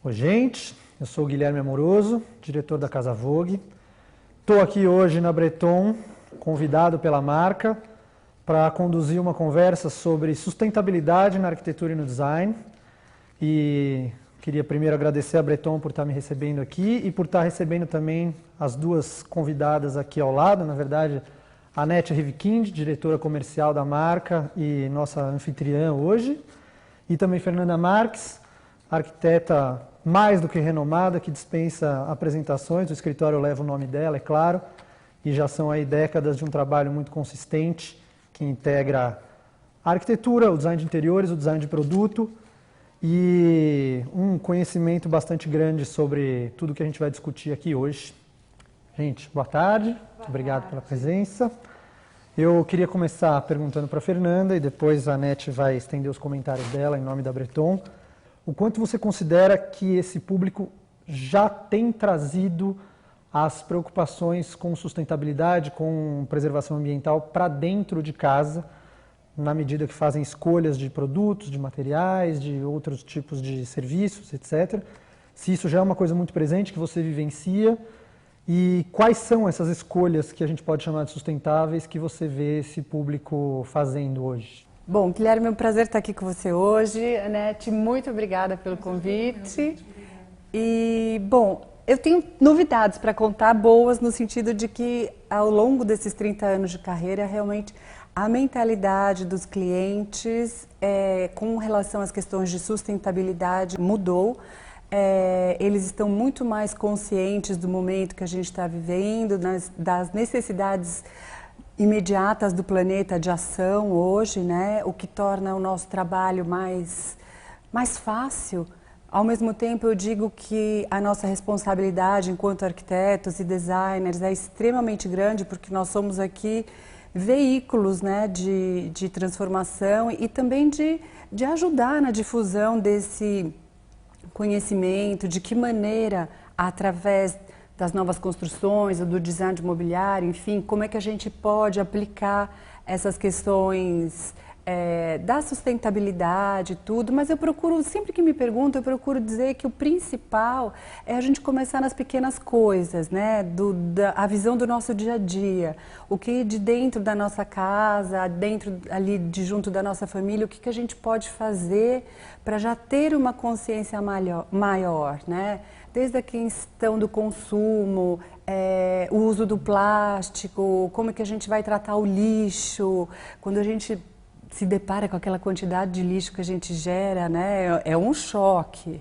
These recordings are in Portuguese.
Oi, gente, eu sou o Guilherme Amoroso, diretor da Casa Vogue. Estou aqui hoje na Breton, convidado pela marca, para conduzir uma conversa sobre sustentabilidade na arquitetura e no design. E queria primeiro agradecer a Breton por estar me recebendo aqui e por estar recebendo também as duas convidadas aqui ao lado. Na verdade, a Anete Rivkind, diretora comercial da marca e nossa anfitriã hoje. E também Fernanda Marques, arquiteta mais do que renomada, que dispensa apresentações. O escritório leva o nome dela, é claro. E já são aí décadas de um trabalho muito consistente que integra a arquitetura, o design de interiores, o design de produto e um conhecimento bastante grande sobre tudo que a gente vai discutir aqui hoje. Gente, boa tarde. Obrigado pela presença. Eu queria começar perguntando para a Fernanda e depois a Anete vai estender os comentários dela em nome da Breton. O quanto você considera que esse público já tem trazido as preocupações com sustentabilidade, com preservação ambiental para dentro de casa, na medida que fazem escolhas de produtos, de materiais, de outros tipos de serviços, etc. Se isso já é uma coisa muito presente que você vivencia e quais são essas escolhas que a gente pode chamar de sustentáveis que você vê esse público fazendo hoje? Bom, Guilherme, é um prazer estar aqui com você hoje. Anete, muito obrigada pelo convite. E, bom, eu tenho novidades para contar, boas, no sentido de que ao longo desses 30 anos de carreira, realmente a mentalidade dos clientes com relação às questões de sustentabilidade mudou. Eles estão muito mais conscientes do momento que a gente está vivendo, das necessidades imediatas do planeta de ação hoje, né? O que torna o nosso trabalho mais fácil. Ao mesmo tempo, eu digo que a nossa responsabilidade enquanto arquitetos e designers é extremamente grande, porque nós somos aqui veículos, né, de transformação e também de ajudar na difusão desse conhecimento, de que maneira, através das novas construções, do design de mobiliário, enfim, como é que a gente pode aplicar essas questões da sustentabilidade e tudo, mas eu procuro, sempre que me perguntam, eu procuro dizer que o principal é a gente começar nas pequenas coisas, né? A visão do nosso dia a dia, o que de dentro da nossa casa, dentro ali de junto da nossa família, o que a gente pode fazer para já ter uma consciência maior, né? Desde a questão do consumo, o uso do plástico, como é que a gente vai tratar o lixo, quando a gente se depara com aquela quantidade de lixo que a gente gera, né? É um choque,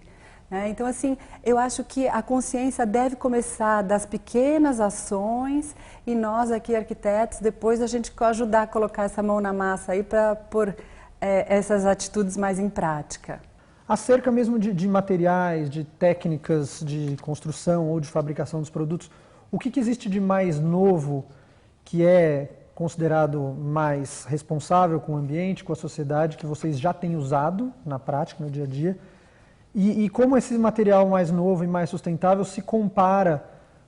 né? Então, assim, eu acho que a consciência deve começar das pequenas ações e nós aqui, arquitetos, depois a gente ajudar a colocar essa mão na massa aí para pôr essas atitudes mais em prática. Acerca mesmo de materiais, de técnicas de construção ou de fabricação dos produtos, o que existe de mais novo que é considerado mais responsável com o ambiente, com a sociedade, que vocês já têm usado na prática, no dia a dia? E como esse material mais novo e mais sustentável se compara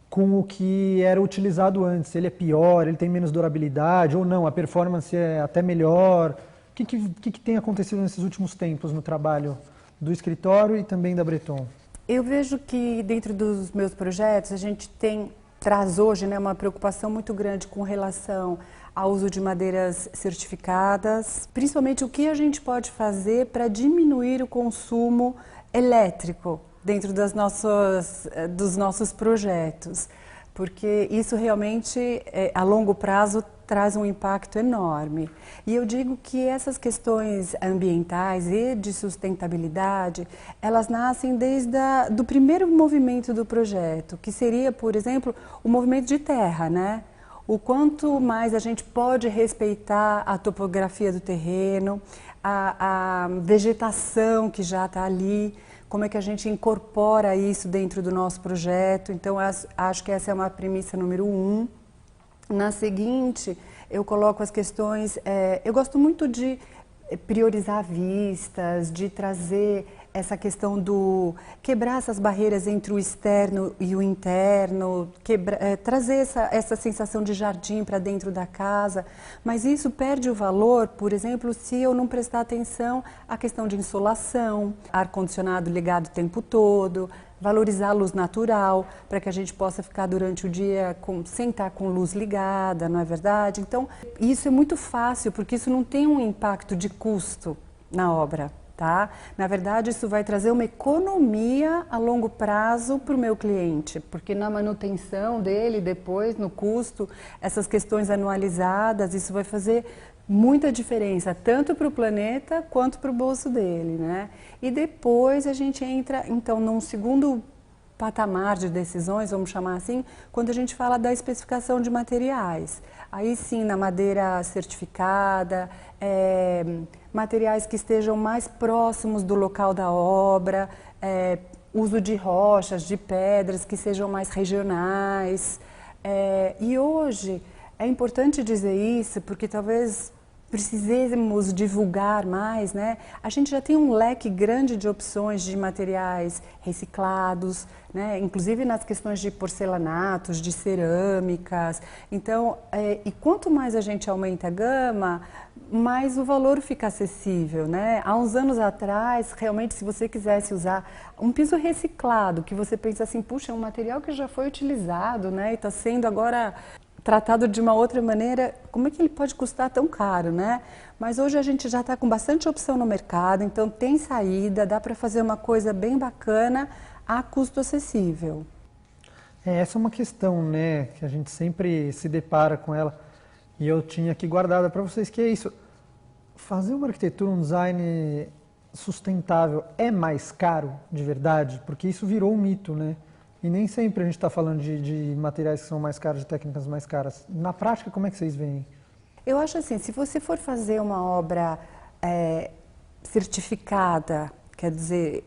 com o que era utilizado antes? Ele é pior, ele tem menos durabilidade ou não? A performance é até melhor? O que tem acontecido nesses últimos tempos no trabalho do escritório e também da Breton? Eu vejo que dentro dos meus projetos a gente traz hoje, né, uma preocupação muito grande com relação ao uso de madeiras certificadas, principalmente o que a gente pode fazer para diminuir o consumo elétrico dentro dos nossos projetos, porque isso realmente, a longo prazo, traz um impacto enorme. E eu digo que essas questões ambientais e de sustentabilidade, elas nascem desde do primeiro movimento do projeto, que seria, por exemplo, o movimento de terra, né? O quanto mais a gente pode respeitar a topografia do terreno, a vegetação que já está ali, como é que a gente incorpora isso dentro do nosso projeto. Então, acho que essa é uma premissa número 1. Na seguinte, eu coloco as questões, eu gosto muito de priorizar vistas, de trazer essa questão do quebrar essas barreiras entre o externo e o interno, trazer essa sensação de jardim para dentro da casa, mas isso perde o valor, por exemplo, se eu não prestar atenção à questão de insolação, ar-condicionado ligado o tempo todo, valorizar a luz natural, para que a gente possa ficar durante o dia sem estar com luz ligada, não é verdade? Então, isso é muito fácil, porque isso não tem um impacto de custo na obra, tá? Na verdade, isso vai trazer uma economia a longo prazo para o meu cliente, porque na manutenção dele, depois, no custo, essas questões anualizadas, isso vai fazer muita diferença, tanto para o planeta quanto para o bolso dele, né? E depois a gente entra, então, num segundo patamar de decisões, vamos chamar assim, quando a gente fala da especificação de materiais. Aí sim, na madeira certificada, materiais que estejam mais próximos do local da obra, uso de rochas, de pedras que sejam mais regionais. E hoje é importante dizer isso, porque talvez precisemos divulgar mais, né? A gente já tem um leque grande de opções de materiais reciclados, né? Inclusive nas questões de porcelanatos, de cerâmicas. Então, e quanto mais a gente aumenta a gama, mais o valor fica acessível, né? Há uns anos atrás, realmente, se você quisesse usar um piso reciclado, que você pensa assim, puxa, é um material que já foi utilizado, né? E está sendo agora tratado de uma outra maneira, como é que ele pode custar tão caro, né? Mas hoje a gente já está com bastante opção no mercado, então tem saída, dá para fazer uma coisa bem bacana a custo acessível. Essa é uma questão, né, que a gente sempre se depara com ela, e eu tinha aqui guardada para vocês, que é isso. Fazer uma arquitetura, um design sustentável é mais caro de verdade? Porque isso virou um mito, né? E nem sempre a gente está falando de materiais que são mais caros, de técnicas mais caras. Na prática, como é que vocês veem? Eu acho assim, se você for fazer uma obra certificada, quer dizer,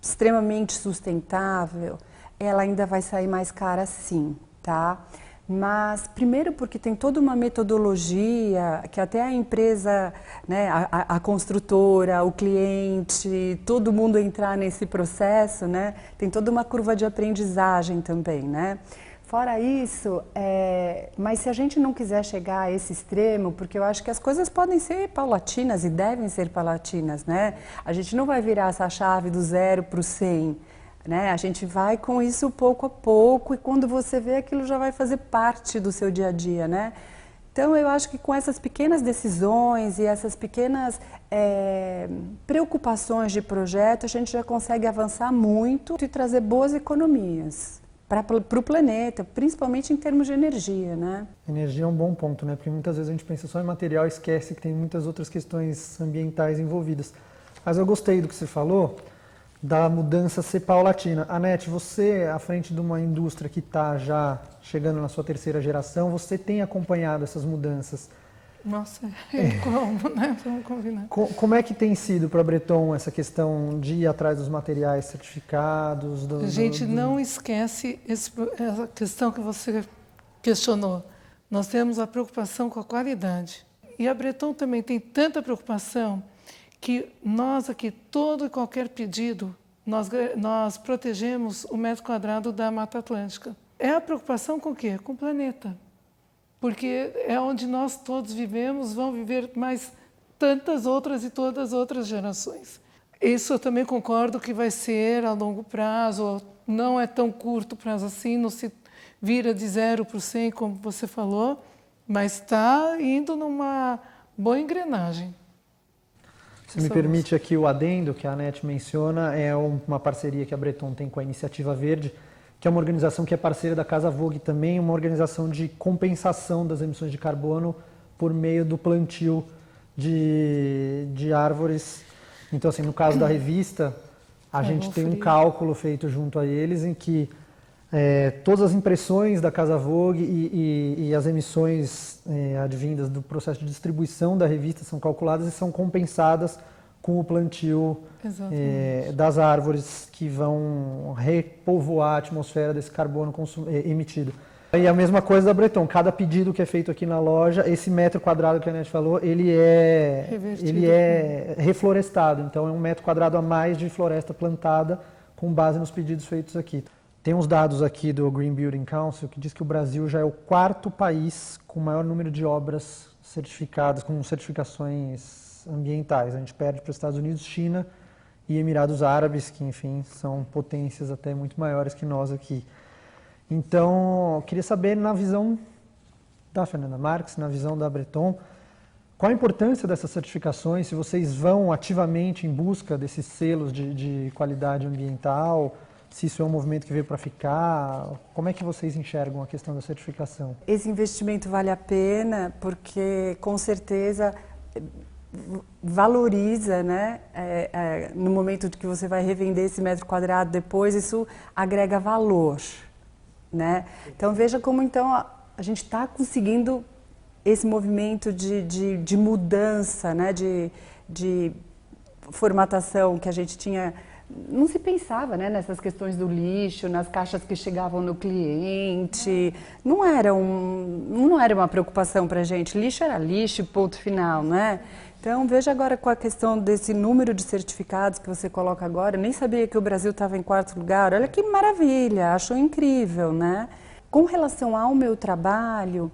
extremamente sustentável, ela ainda vai sair mais cara sim, tá? Mas, primeiro porque tem toda uma metodologia que até a empresa, né, a construtora, o cliente, todo mundo entrar nesse processo, né, tem toda uma curva de aprendizagem também, né? Fora isso, mas se a gente não quiser chegar a esse extremo, porque eu acho que as coisas podem ser paulatinas e devem ser paulatinas, né? A gente não vai virar essa chave do 0 para o 100, né? A gente vai com isso pouco a pouco e quando você vê aquilo já vai fazer parte do seu dia a dia, né? Então eu acho que com essas pequenas decisões e essas pequenas preocupações de projeto a gente já consegue avançar muito e trazer boas economias para o planeta, principalmente em termos de energia, né? Energia é um bom ponto, né? Porque muitas vezes a gente pensa só em material e esquece que tem muitas outras questões ambientais envolvidas. Mas eu gostei do que você falou, da mudança ser paulatina. Anete, você, à frente de uma indústria que está já chegando na sua terceira geração, você tem acompanhado essas mudanças? Nossa, como, né? Vamos combinar. Como é que tem sido para a Breton essa questão de ir atrás dos materiais certificados? A gente não esquece essa questão que você questionou. Nós temos a preocupação com a qualidade. E a Breton também tem tanta preocupação que nós aqui, todo e qualquer pedido, nós protegemos o metro quadrado da Mata Atlântica. É a preocupação com o quê? Com o planeta. Porque é onde nós todos vivemos, vão viver mais tantas outras e todas as outras gerações. Isso eu também concordo que vai ser a longo prazo, não é tão curto prazo assim, não se vira de 0 para o 100, como você falou, mas está indo numa boa engrenagem. Se me permite aqui o adendo que a Anete menciona, é uma parceria que a Breton tem com a Iniciativa Verde, que é uma organização que é parceira da Casa Vogue também, uma organização de compensação das emissões de carbono por meio do plantio de árvores. Então, assim, no caso da revista, a gente tem um cálculo feito junto a eles em que todas as impressões da Casa Vogue e as emissões advindas do processo de distribuição da revista são calculadas e são compensadas com o plantio das árvores que vão repovoar a atmosfera desse carbono emitido. E a mesma coisa da Breton, cada pedido que é feito aqui na loja, esse metro quadrado que a Anete falou, ele é reflorestado, então é 1 metro quadrado a mais de floresta plantada com base nos pedidos feitos aqui. Tem uns dados aqui do Green Building Council que diz que o Brasil já é o 4º país com maior número de obras certificadas, com certificações ambientais. A gente perde para os Estados Unidos, China e Emirados Árabes, que, enfim, são potências até muito maiores que nós aqui. Então, eu queria saber, na visão da Fernanda Marques, na visão da Breton, qual a importância dessas certificações, se vocês vão ativamente em busca desses selos de qualidade ambiental, se isso é um movimento que veio para ficar, como é que vocês enxergam a questão da certificação? Esse investimento vale a pena porque, com certeza, valoriza, né? No momento de que você vai revender esse metro quadrado depois, isso agrega valor, né? Então, veja como então a gente está conseguindo esse movimento de mudança, né? De formatação que a gente tinha. Não se pensava, né, nessas questões do lixo, nas caixas que chegavam no cliente. Não era uma preocupação para a gente. Lixo era lixo, ponto final, né? Então, veja agora com a questão desse número de certificados que você coloca agora. Eu nem sabia que o Brasil estava em 4º lugar. Olha que maravilha, acho incrível, né? Com relação ao meu trabalho,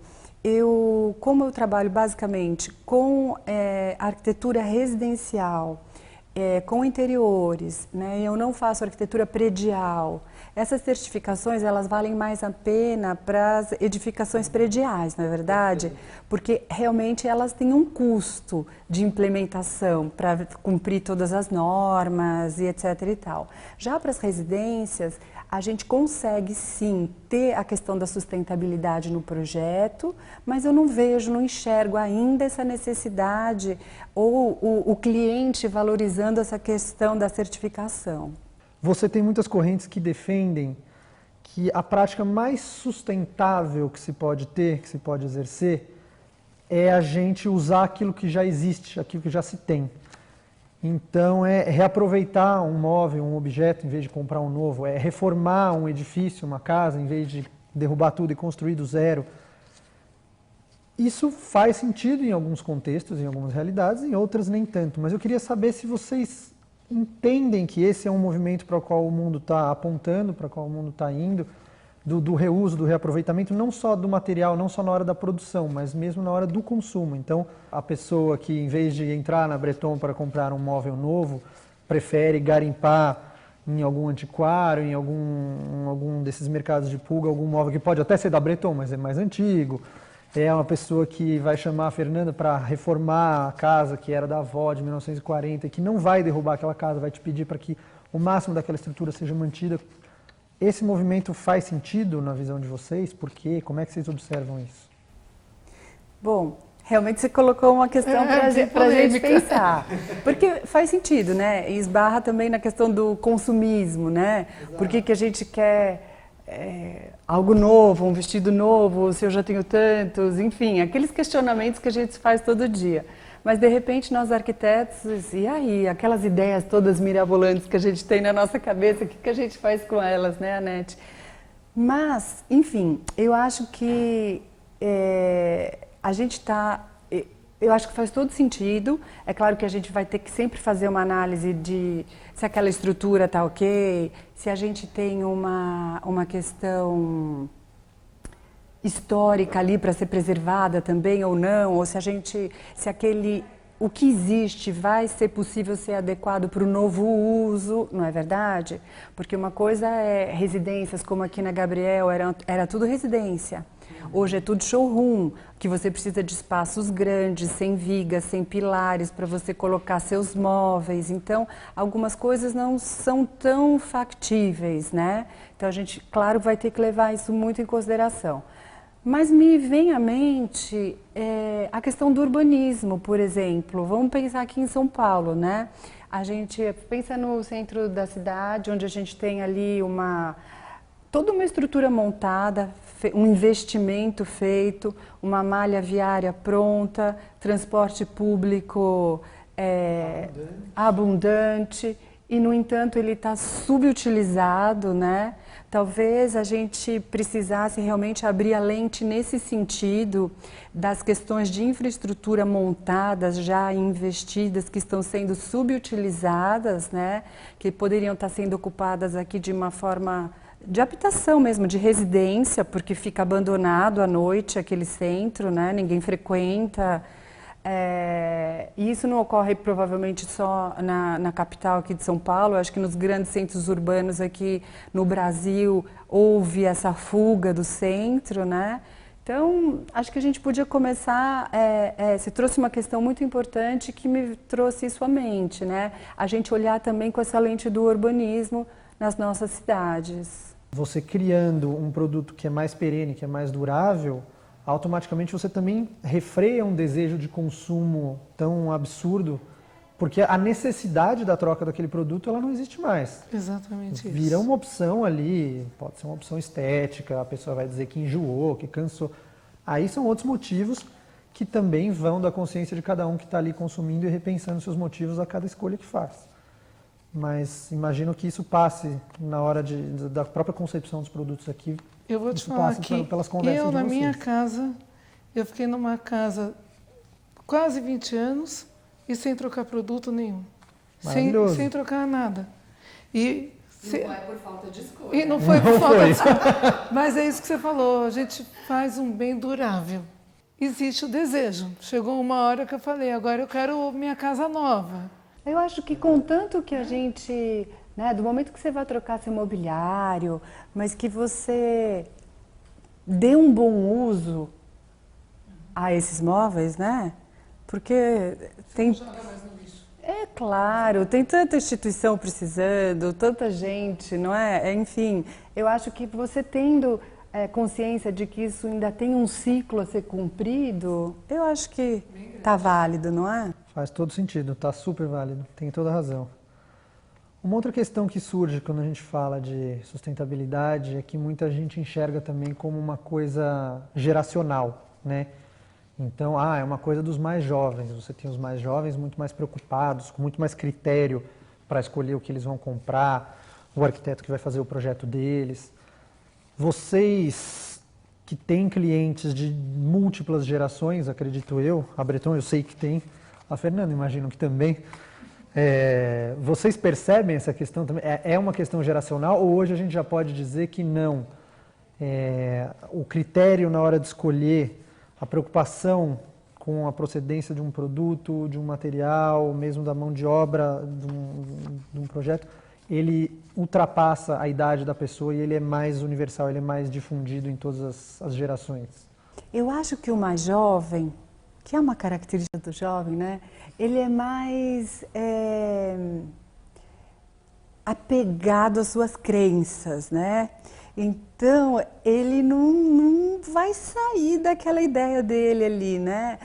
como eu trabalho basicamente com arquitetura residencial, com interiores, né? Eu não faço arquitetura predial. Essas certificações, elas valem mais a pena para as edificações prediais, não é verdade? Porque realmente elas têm um custo de implementação para cumprir todas as normas e etc. e tal. Já para as residências, a gente consegue sim ter a questão da sustentabilidade no projeto, mas eu não enxergo ainda essa necessidade ou o cliente valorizando essa questão da certificação. Você tem muitas correntes que defendem que a prática mais sustentável que se pode ter, que se pode exercer, é a gente usar aquilo que já existe, aquilo que já se tem. Então, é reaproveitar um móvel, um objeto, em vez de comprar um novo. É reformar um edifício, uma casa, em vez de derrubar tudo e construir do zero. Isso faz sentido em alguns contextos, em algumas realidades, em outras nem tanto. Mas eu queria saber se vocês entendem que esse é um movimento para o qual o mundo está apontando, para o qual o mundo está indo, do reuso, do reaproveitamento, não só do material, não só na hora da produção, mas mesmo na hora do consumo. Então, a pessoa que, em vez de entrar na Breton para comprar um móvel novo, prefere garimpar em algum antiquário, em algum desses mercados de pulga, algum móvel que pode até ser da Breton, mas é mais antigo. É uma pessoa que vai chamar a Fernanda para reformar a casa que era da avó de 1940 e que não vai derrubar aquela casa, vai te pedir para que o máximo daquela estrutura seja mantida. Esse movimento faz sentido na visão de vocês? Por quê? Como é que vocês observam isso? Bom, realmente você colocou uma questão para a gente pensar. Porque faz sentido, né? E esbarra também na questão do consumismo, né? Exato. Por que a gente quer algo novo, um vestido novo, se eu já tenho tantos, enfim, aqueles questionamentos que a gente faz todo dia. Mas, de repente, nós arquitetos, e aí, aquelas ideias todas mirabolantes que a gente tem na nossa cabeça, o que a gente faz com elas, né, Anete? Mas, enfim, eu acho que a gente está... Eu acho que faz todo sentido. É claro que a gente vai ter que sempre fazer uma análise de se aquela estrutura está ok, se a gente tem uma questão histórica ali para ser preservada também ou não, ou se o que existe vai ser possível ser adequado para o novo uso, não é verdade? Porque uma coisa é residências, como aqui na Gabriel, era tudo residência. Hoje é tudo showroom, que você precisa de espaços grandes, sem vigas, sem pilares, para você colocar seus móveis. Então, algumas coisas não são tão factíveis, né? Então, a gente, claro, vai ter que levar isso muito em consideração. Mas me vem à mente a questão do urbanismo, por exemplo. Vamos pensar aqui em São Paulo, né? A gente pensa no centro da cidade, onde a gente tem ali toda uma estrutura montada, um investimento feito, uma malha viária pronta, transporte público abundante. E, no entanto, ele está subutilizado, né? talvez a gente precisasse realmente abrir a lente nesse sentido das questões de infraestrutura montadas, já investidas, que estão sendo subutilizadas, né? Que poderiam estar sendo ocupadas aqui de uma forma de habitação mesmo, de residência, porque fica abandonado à noite aquele centro, né? Ninguém frequenta. E isso não ocorre provavelmente só na capital aqui de São Paulo. Eu acho que nos grandes centros urbanos aqui no Brasil houve essa fuga do centro, né? Então, acho que a gente podia começar, você trouxe uma questão muito importante que me trouxe isso à mente, né? A gente olhar também com essa lente do urbanismo nas nossas cidades. Você criando um produto que é mais perene, que é mais durável, automaticamente você também refreia um desejo de consumo tão absurdo, porque a necessidade da troca daquele produto ela não existe mais. Exatamente isso. Vira uma opção ali, pode ser uma opção estética, a pessoa vai dizer que enjoou, que cansou. Aí são outros motivos que também vão da consciência de cada um que está ali consumindo e repensando seus motivos a cada escolha que faz. Mas imagino que isso passe na hora da própria concepção dos produtos aqui. Eu vou te falar que eu, na minha casa, eu fiquei numa casa quase 20 anos e sem trocar produto nenhum. Sem trocar nada. E não é por falta de escolha. E não foi por falta de escolha. Mas é isso que você falou, a gente faz um bem durável. Existe o desejo. Chegou uma hora que eu falei, agora eu quero minha casa nova. Eu acho que contanto que a gente, né, do momento que você vai trocar seu mobiliário, mas que você dê um bom uso a esses móveis, né? Porque tem... É claro, tem tanta instituição precisando, tanta gente, não é? Enfim, eu acho que você tendo consciência de que isso ainda tem um ciclo a ser cumprido, eu acho que está válido, não é? Faz todo sentido, está super válido, tem toda a razão. Uma outra questão que surge quando a gente fala de sustentabilidade é que muita gente enxerga também como uma coisa geracional, né? Então, é uma coisa dos mais jovens, você tem os mais jovens muito mais preocupados, com muito mais critério para escolher o que eles vão comprar, o arquiteto que vai fazer o projeto deles. Vocês que têm clientes de múltiplas gerações, acredito eu, a Breton eu sei que tem, a Fernanda imagino que também, vocês percebem essa questão também? É uma questão geracional ou hoje a gente já pode dizer que não? O critério na hora de escolher, a preocupação com a procedência de um produto, de um material, mesmo da mão de obra de um projeto, ele ultrapassa a idade da pessoa e ele é mais universal, ele é mais difundido em todas as gerações. Eu acho que o mais jovem, que é uma característica do jovem, né? Ele é mais apegado às suas crenças, né? Então, ele não vai sair daquela ideia dele ali, né?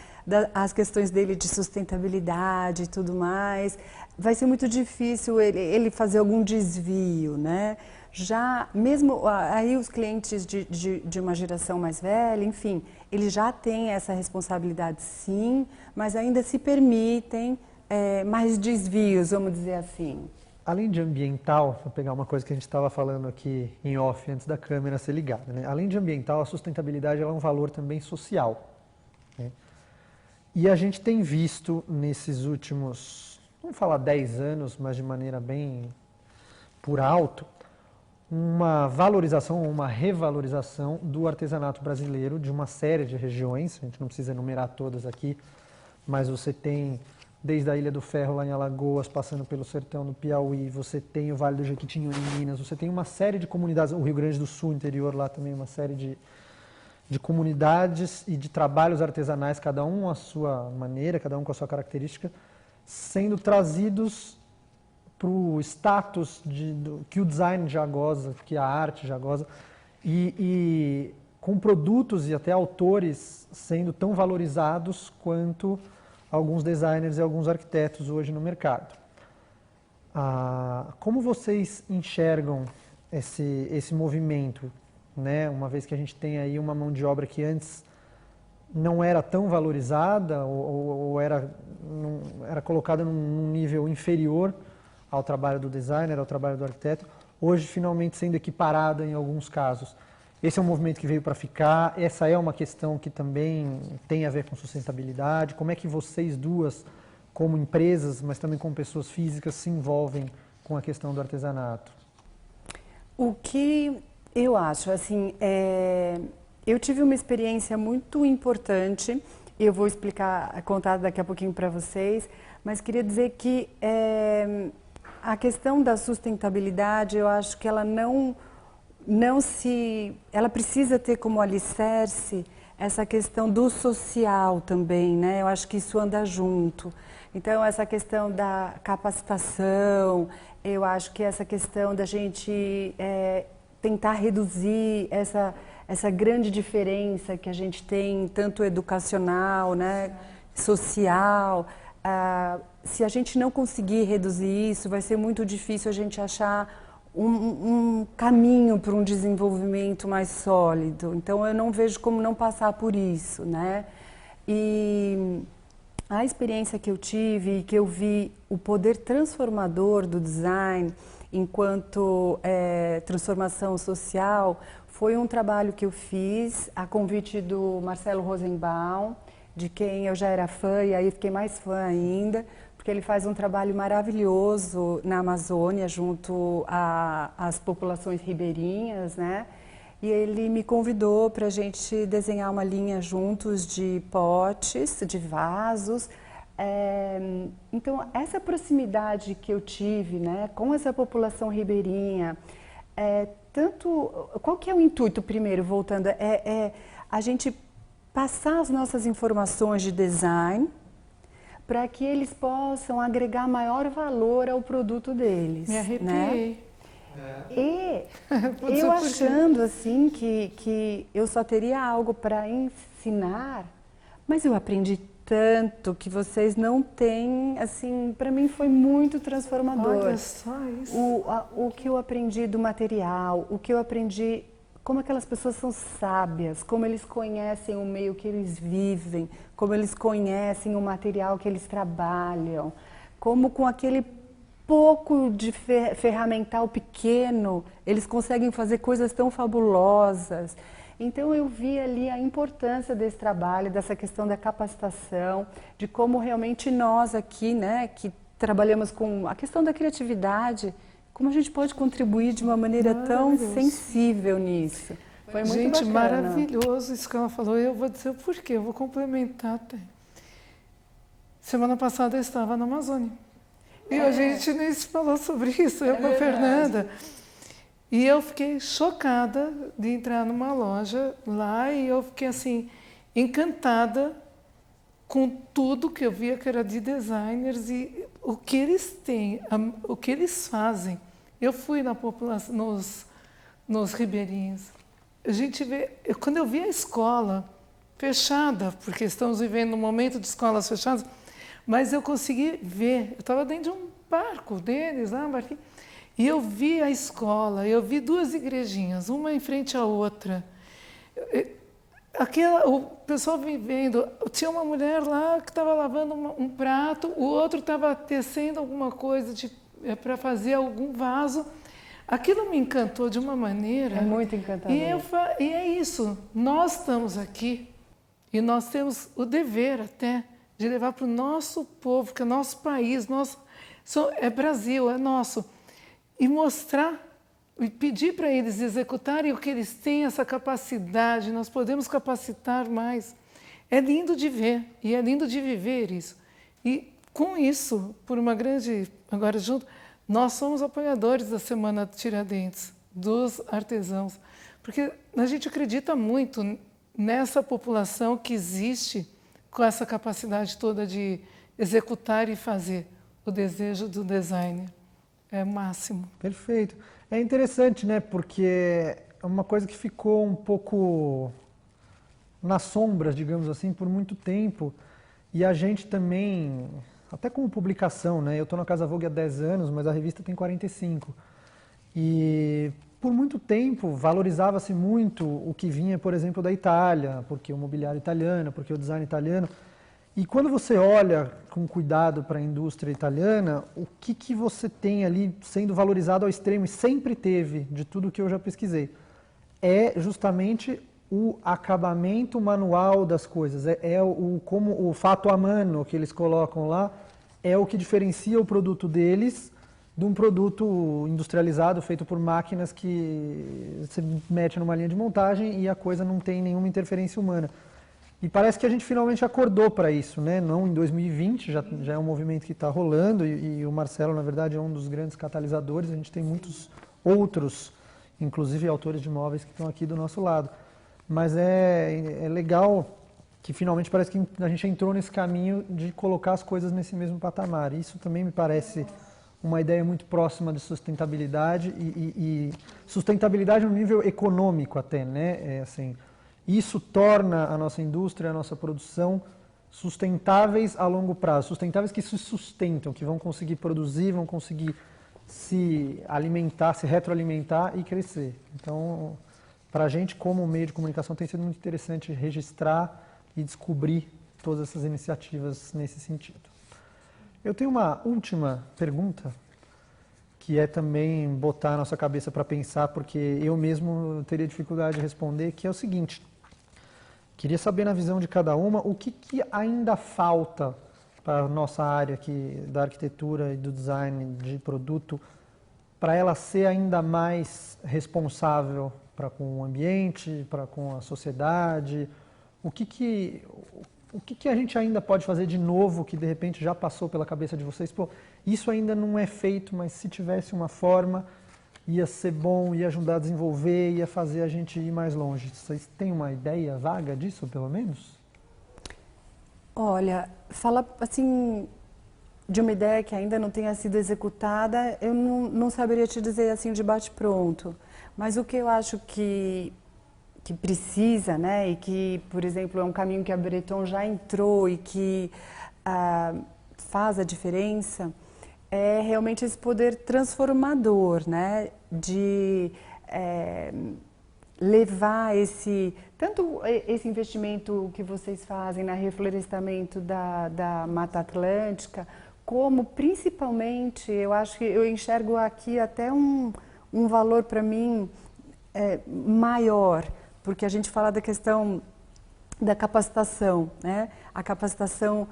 As questões dele de sustentabilidade e tudo mais. Vai ser muito difícil ele fazer algum desvio, né? Já, mesmo aí os clientes de uma geração mais velha, enfim, eles já têm essa responsabilidade sim, mas ainda se permitem mais desvios, vamos dizer assim. Além de ambiental, vou pegar uma coisa que a gente estava falando aqui em off antes da câmera ser ligada, né? Além de ambiental, a sustentabilidade é um valor também social, né? E a gente tem visto nesses últimos, vamos falar 10 anos, mas de maneira bem por alto, uma valorização ou uma revalorização do artesanato brasileiro de uma série de regiões, a gente não precisa enumerar todas aqui, mas você tem desde a Ilha do Ferro lá em Alagoas, passando pelo sertão do Piauí, você tem o Vale do Jequitinhonha em Minas, você tem uma série de comunidades, o Rio Grande do Sul interior lá também, uma série de comunidades e de trabalhos artesanais, cada um à sua maneira, cada um com a sua característica, sendo trazidos para o status que o design já goza, que a arte já goza, e com produtos e até autores sendo tão valorizados quanto alguns designers e alguns arquitetos hoje no mercado. Como vocês enxergam esse movimento, né? Uma vez que a gente tem aí uma mão de obra que antes não era tão valorizada ou era colocada num nível inferior ao trabalho do designer, ao trabalho do arquiteto. hoje finalmente sendo equiparada em alguns casos. Esse é um movimento que veio para ficar, essa é uma questão que também tem a ver com sustentabilidade. Como é que vocês duas, como empresas, mas também como pessoas físicas, se envolvem com a questão do artesanato? O que eu acho, assim, eu tive uma experiência muito importante, eu vou explicar, contar daqui a pouquinho para vocês, mas queria dizer que a questão da sustentabilidade, eu acho que ela ela precisa ter como alicerce essa questão do social também, né? Eu acho que isso anda junto. Então, essa questão da capacitação, eu acho que essa questão da gente tentar reduzir essa grande diferença que a gente tem, tanto educacional, né, social. Se a gente não conseguir reduzir isso, vai ser muito difícil a gente achar um caminho para um desenvolvimento mais sólido. Então, eu não vejo como não passar por isso, né? E a experiência que eu tive e que eu vi o poder transformador do design enquanto transformação social foi um trabalho que eu fiz a convite do Marcelo Rosenbaum, de quem eu já era fã e aí fiquei mais fã ainda, porque ele faz um trabalho maravilhoso na Amazônia junto às populações ribeirinhas, né? E ele me convidou para a gente desenhar uma linha juntos de potes, de vasos. Então, essa proximidade que eu tive, né, com essa população ribeirinha, qual que é o intuito, primeiro, voltando, a gente passar as nossas informações de design para que eles possam agregar maior valor ao produto deles. Me arrepiei. Né? E eu achando assim que eu só teria algo para ensinar, mas eu aprendi tanto que vocês não têm, assim, para mim foi muito transformador. Olha só isso. O que eu aprendi do material, o que eu aprendi, como aquelas pessoas são sábias, como eles conhecem o meio que eles vivem, como eles conhecem o material que eles trabalham, como com aquele pouco de ferramental pequeno, eles conseguem fazer coisas tão fabulosas. Então eu vi ali a importância desse trabalho, dessa questão da capacitação, de como realmente nós aqui, né, que trabalhamos com a questão da criatividade, como a gente pode contribuir de uma maneira tão sensível nisso. Foi muito Gente, bacana. maravilhoso isso que ela falou. Eu vou dizer o porquê, eu vou complementar até. Semana passada eu estava na Amazônia. E a gente nem se falou sobre isso, eu com a Fernanda. E eu fiquei chocada de entrar numa loja lá e eu fiquei assim, encantada com tudo que eu via que era de designers e o que eles têm, o que eles fazem. Eu fui na população, nos ribeirinhos. A gente vê, quando eu vi a escola fechada, porque estamos vivendo um momento de escolas fechadas, mas eu consegui ver, eu estava dentro de um barco deles, lá, um barquinho, e eu vi a escola, eu vi duas igrejinhas, uma em frente à outra. O pessoal vivendo, tinha uma mulher lá que estava lavando um prato, o outro estava tecendo alguma coisa para fazer algum vaso. Aquilo me encantou de uma maneira. É muito encantador. E é isso, nós estamos aqui e nós temos o dever até de levar para o nosso povo, que é nosso país, é Brasil, é nosso, e mostrar e pedir para eles executarem o que eles têm, essa capacidade, nós podemos capacitar mais. É lindo de ver e é lindo de viver isso. E com isso, por uma grande, agora junto, nós somos apoiadores da Semana Tiradentes, dos artesãos, porque a gente acredita muito nessa população que existe com essa capacidade toda de executar e fazer o desejo do designer. É o máximo. Perfeito. É interessante, né? Porque é uma coisa que ficou um pouco nas sombras, digamos assim, por muito tempo. E a gente também, até como publicação, né? Eu estou na Casa Vogue há 10 anos, mas a revista tem 45. E por muito tempo valorizava-se muito o que vinha, por exemplo, da Itália, porque o mobiliário italiano, porque o design italiano. E quando você olha com cuidado para a indústria italiana, o que você tem ali sendo valorizado ao extremo, e sempre teve, de tudo que eu já pesquisei, é justamente o acabamento manual das coisas. Como o fato a mano que eles colocam lá, é o que diferencia o produto deles de um produto industrializado feito por máquinas que você mete numa linha de montagem e a coisa não tem nenhuma interferência humana. E parece que a gente finalmente acordou para isso, né? Não em 2020, já é um movimento que está rolando e o Marcelo, na verdade, é um dos grandes catalisadores. A gente tem muitos outros, inclusive autores de móveis que estão aqui do nosso lado. Mas é legal que finalmente parece que a gente entrou nesse caminho de colocar as coisas nesse mesmo patamar. Isso também me parece uma ideia muito próxima de sustentabilidade e sustentabilidade no nível econômico até, né? Isso torna a nossa indústria, a nossa produção sustentáveis a longo prazo, sustentáveis que se sustentam, que vão conseguir produzir, vão conseguir se alimentar, se retroalimentar e crescer. Então, para a gente, como meio de comunicação, tem sido muito interessante registrar e descobrir todas essas iniciativas nesse sentido. Eu tenho uma última pergunta, que é também botar a nossa cabeça para pensar, porque eu mesmo teria dificuldade de responder, que é o seguinte: queria saber, na visão de cada uma, o que ainda falta para a nossa área aqui da arquitetura e do design de produto, para ela ser ainda mais responsável para com o ambiente, para com a sociedade. O que a gente ainda pode fazer de novo que de repente já passou pela cabeça de vocês? Pô, isso ainda não é feito, mas se tivesse uma forma, ia ser bom, ia ajudar a desenvolver, ia fazer a gente ir mais longe. Vocês têm uma ideia vaga disso, pelo menos? Olha, fala assim de uma ideia que ainda não tenha sido executada, eu não saberia te dizer assim de bate-pronto. Mas o que eu acho que precisa, né, e que, por exemplo, é um caminho que a Breton já entrou e que faz a diferença, é realmente esse poder transformador, né, de levar tanto esse investimento que vocês fazem no reflorestamento da Mata Atlântica, como principalmente, eu acho que eu enxergo aqui até um valor para mim maior, porque a gente fala da questão da capacitação, né? A capacitação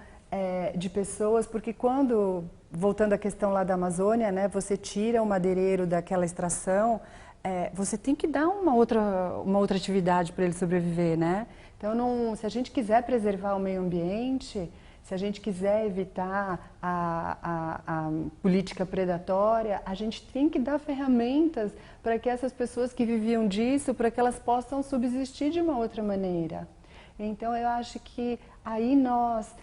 de pessoas, porque voltando à questão lá da Amazônia, né, você tira o madeireiro daquela extração, você tem que dar uma outra atividade para ele sobreviver, né? Então, se a gente quiser preservar o meio ambiente, se a gente quiser evitar a política predatória, a gente tem que dar ferramentas para que essas pessoas que viviam disso, para que elas possam subsistir de uma outra maneira. Então, eu acho que aí nós,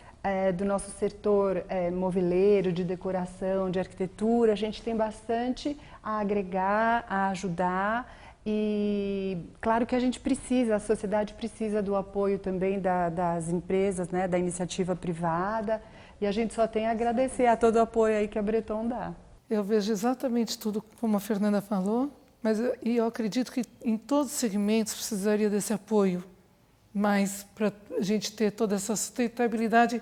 do nosso setor moveleiro, de decoração, de arquitetura, a gente tem bastante a agregar, a ajudar. E claro que a gente precisa, a sociedade precisa do apoio também das empresas, né, da iniciativa privada, e a gente só tem a agradecer a todo o apoio aí que a Breton dá. Eu vejo exatamente tudo como a Fernanda falou, mas eu acredito que em todos os segmentos precisaria desse apoio, mas para a gente ter toda essa sustentabilidade,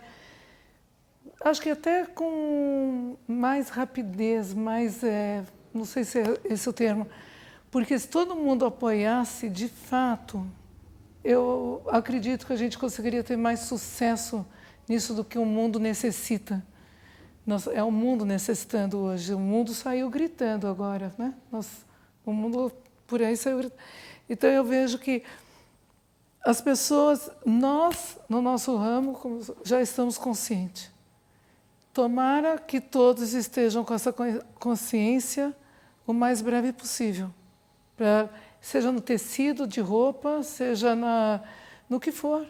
acho que até com mais rapidez, não sei se é esse o termo, porque se todo mundo apoiasse, de fato, eu acredito que a gente conseguiria ter mais sucesso nisso do que o mundo necessita. É o mundo necessitando hoje. O mundo saiu gritando agora, né? O mundo por aí saiu gritando. Então eu vejo que as pessoas, nós, no nosso ramo, já estamos conscientes. Tomara que todos estejam com essa consciência o mais breve possível. Seja no tecido de roupa, seja no que for,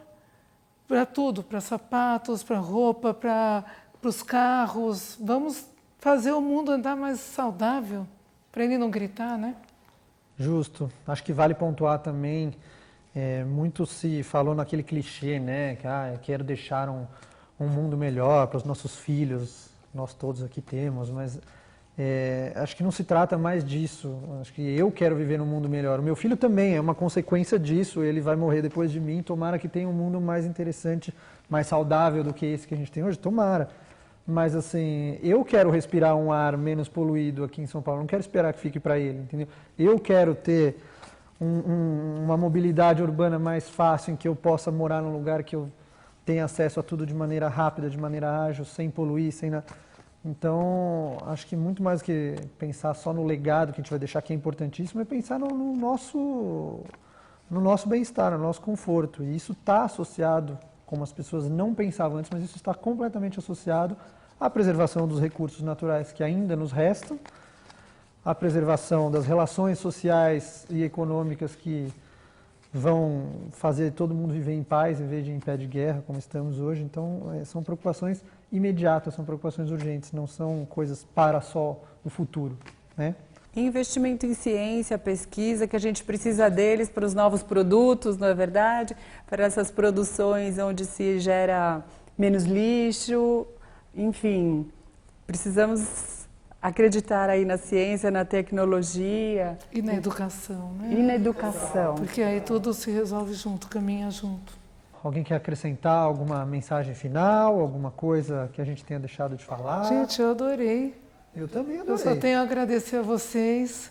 para tudo, para sapatos, para roupa, para os carros. Vamos fazer o mundo andar mais saudável, para ele não gritar, né? Justo. Acho que vale pontuar também, muito se falou naquele clichê, né, que eu quero deixar um mundo melhor para os nossos filhos, nós todos aqui temos, mas Acho que não se trata mais disso. Acho que eu quero viver num mundo melhor. O meu filho também é uma consequência disso. Ele vai morrer depois de mim. Tomara que tenha um mundo mais interessante, mais saudável do que esse que a gente tem hoje. Tomara. Mas assim, eu quero respirar um ar menos poluído aqui em São Paulo. Não quero esperar que fique para ele, entendeu? Eu quero ter uma mobilidade urbana mais fácil, em que eu possa morar num lugar que eu tenha acesso a tudo de maneira rápida, de maneira ágil, sem poluir, sem nada. Então, acho que muito mais do que pensar só no legado que a gente vai deixar, que é importantíssimo, é pensar no nosso bem-estar, no nosso conforto. E isso está associado, como as pessoas não pensavam antes, mas isso está completamente associado à preservação dos recursos naturais que ainda nos restam, à preservação das relações sociais e econômicas que vão fazer todo mundo viver em paz em vez de em pé de guerra, como estamos hoje. Então, são preocupações imediatas, são preocupações urgentes, não são coisas para só o futuro, né? Investimento em ciência, pesquisa, que a gente precisa deles para os novos produtos, não é verdade? Para essas produções onde se gera menos lixo, enfim, precisamos acreditar aí na ciência, na tecnologia. E na educação, né? E na educação. Porque aí tudo se resolve junto, caminha junto. Alguém quer acrescentar alguma mensagem final, alguma coisa que a gente tenha deixado de falar? Gente, eu adorei. Eu também adorei. Eu só tenho a agradecer a vocês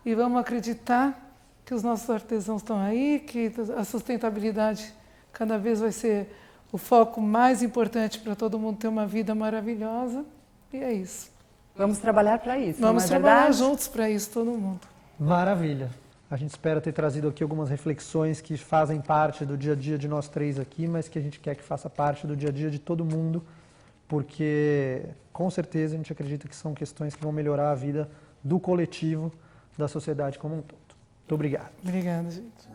e vamos acreditar que os nossos artesãos estão aí, que a sustentabilidade cada vez vai ser o foco mais importante para todo mundo ter uma vida maravilhosa. E é isso. Vamos trabalhar para isso. Vamos não é trabalhar verdade? juntos para isso, todo mundo. Maravilha. A gente espera ter trazido aqui algumas reflexões que fazem parte do dia a dia de nós três aqui, mas que a gente quer que faça parte do dia a dia de todo mundo, porque com certeza a gente acredita que são questões que vão melhorar a vida do coletivo, da sociedade como um todo. Muito obrigado. Obrigada, gente.